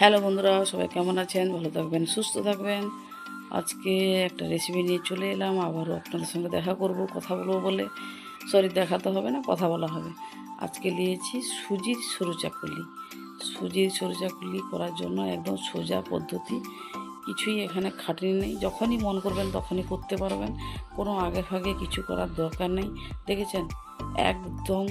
Hello বন্ধুরা, সবাই কেমন আছেন? ভালো থাকবেন, সুস্থ থাকবেন। আজকে একটা রেসিপি নিয়ে চলে এলাম। আবারও আপনাদের সঙ্গে দেখা করব, কথা বলবো বলে। সরি, দেখাতে হবে না, কথা বলা হবে। আজকে নিয়েছি সুজির সরু চাকুলি। সুজির সরু চাকুলি করার জন্য একদম সোজা পদ্ধতি, কিছুই এখানে খাটনি নেই। যখনই মন করবেন তখনই করতে পারবেন, কোনো আগে ফাগে কিছু করার দরকার নেই। দেখেছেন, একদম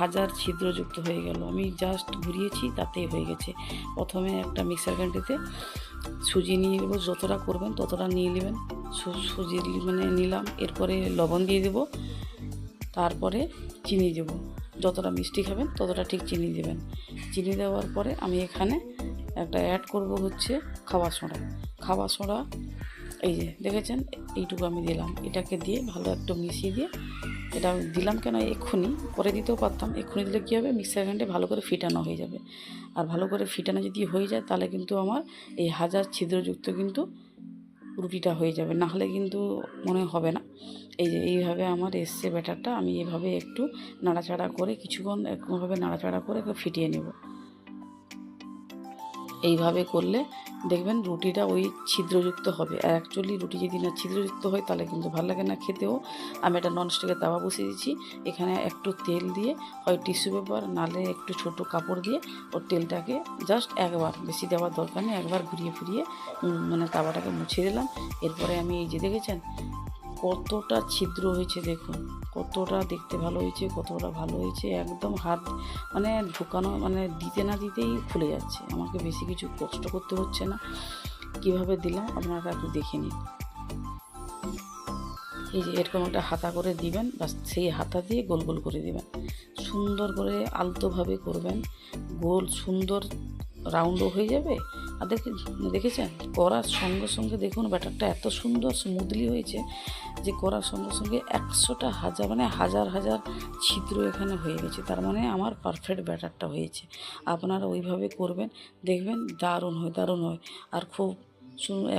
হাজার ছিদ্রযুক্ত হয়ে গেল। আমি জাস্ট ঘুরিয়েছি, তাতেই হয়ে গেছে। প্রথমে একটা মিক্সার গ্রাইন্ডারে সুজি নিয়ে নেবো, যতটা করবেন ততটা নিয়ে নেবেন। সুজি নিলাম, এরপরে লবণ দিয়ে দেবো, তারপরে চিনি দেবো। যতটা মিষ্টি খাবেন ততটা ঠিক চিনি দেবেন। চিনি দেওয়ার পরে আমি এখানে একটা অ্যাড করব হচ্ছে খাবার সোডা। খাবার সোডা এই যে দেখেছেন, এইটুকু আমি দিলাম। এটাকে দিয়ে ভালো একটু মিশিয়ে দিয়ে, এটা দিলাম কেন, এক্ষুনি পরে দিতেও পারতাম। এক্ষুনি দিলে কী হবে, মিক্সার গ্রাইন্ডারে ভালো করে ফিটানো হয়ে যাবে। আর ভালো করে ফিটানো যদি হয়ে যায়, তাহলে কিন্তু আমার এই হাজার ছিদ্রযুক্ত কিন্তু রুটিটা হয়ে যাবে, না হলে কিন্তু মনে হবে না। এই যে এইভাবে আমার এসছে ব্যাটারটা। আমি এভাবে একটু নাড়াচাড়া করে কিছুক্ষণ এরকমভাবে নাড়াচাড়া করে একটু ফিটিয়ে নেব। এইভাবে করলে দেখবেন রুটিটা ওই ছিদ্রযুক্ত হবে। আর অ্যাকচুয়ালি রুটি যদি না ছিদ্রযুক্ত হয় তাহলে কিন্তু ভালো লাগে না খেতেও। আমি একটা ননস্টিকের তাওয়া বসিয়ে দিচ্ছি। এখানে একটু তেল দিয়ে, হয় টিস্যু পেপার নাহলে একটু ছোট কাপড় দিয়ে ওর তেলটাকে জাস্ট একবার, বেশি দেওয়ার দরকার নেই, একবার ঘুরিয়ে ফিরিয়ে তাওয়াটাকে মুছে দিলাম। এরপরে আমি এই যে দেখেছেন কতটা ছিদ্র হয়েছে, দেখুন কতটা দেখতে ভালো হয়েছে, কতটা ভালো হয়েছে। একদম হাত ঢুকানো দিতে না দিতেই খুলে যাচ্ছে। আমাকে বেশি কিছু কষ্ট করতে হচ্ছে না। কিভাবে দিলাম আপনারা একটু দেখে নিন। এই যে এরকম একটা হাতা করে দিবেন, বাস সেই হাতা দিয়ে গোল গোল করে দিবেন। সুন্দর করে আলতোভাবে করবেন, গোল সুন্দর রাউন্ডও হয়ে যাবে। আর দেখেছেন করার সঙ্গে সঙ্গে দেখুন ব্যাটারটা এত সুন্দর স্মুথলি হয়েছে যে করার সঙ্গে সঙ্গে 100টা হাজার হাজার ছিদ্র এখানে হয়ে গেছে। তার মানে আমার পারফেক্ট ব্যাটারটা হয়েছে। আপনারা ওইভাবে করবেন, দেখবেন দারুণ হয়, দারুণ হয়। আর খুব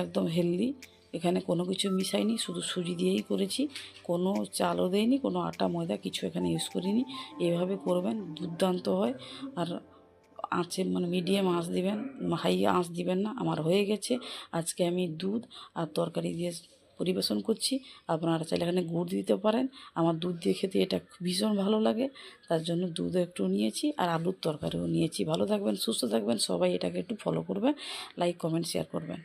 একদম হেলদি। এখানে কোনো কিছু মিশাইনি, শুধু সুজি দিয়েই করেছি। কোনো চালও দেয়নি, কোনো আটা ময়দা কিছু এখানে ইউজ করিনি। এইভাবে করবেন, দুর্দান্ত হয়। আর আঁচে মিডিয়াম আঁচ দিবেন, হাই আঁচ দিবেন না। আমার হয়ে গেছে। আজকে আমি দুধ আর তরকারি দিয়ে পরিবেশন করছি। আপনারা চাইলে এখানে গুড় দিতে পারেন। আমার দুধ দিয়ে খেতে এটা ভীষণ ভালো লাগে, তার জন্য দুধও একটু নিয়েছি আর আলুর তরকারিও নিয়েছি। ভালো থাকবেন, সুস্থ থাকবেন সবাই। এটাকে একটু ফলো করবেন, লাইক কমেন্ট শেয়ার করবেন।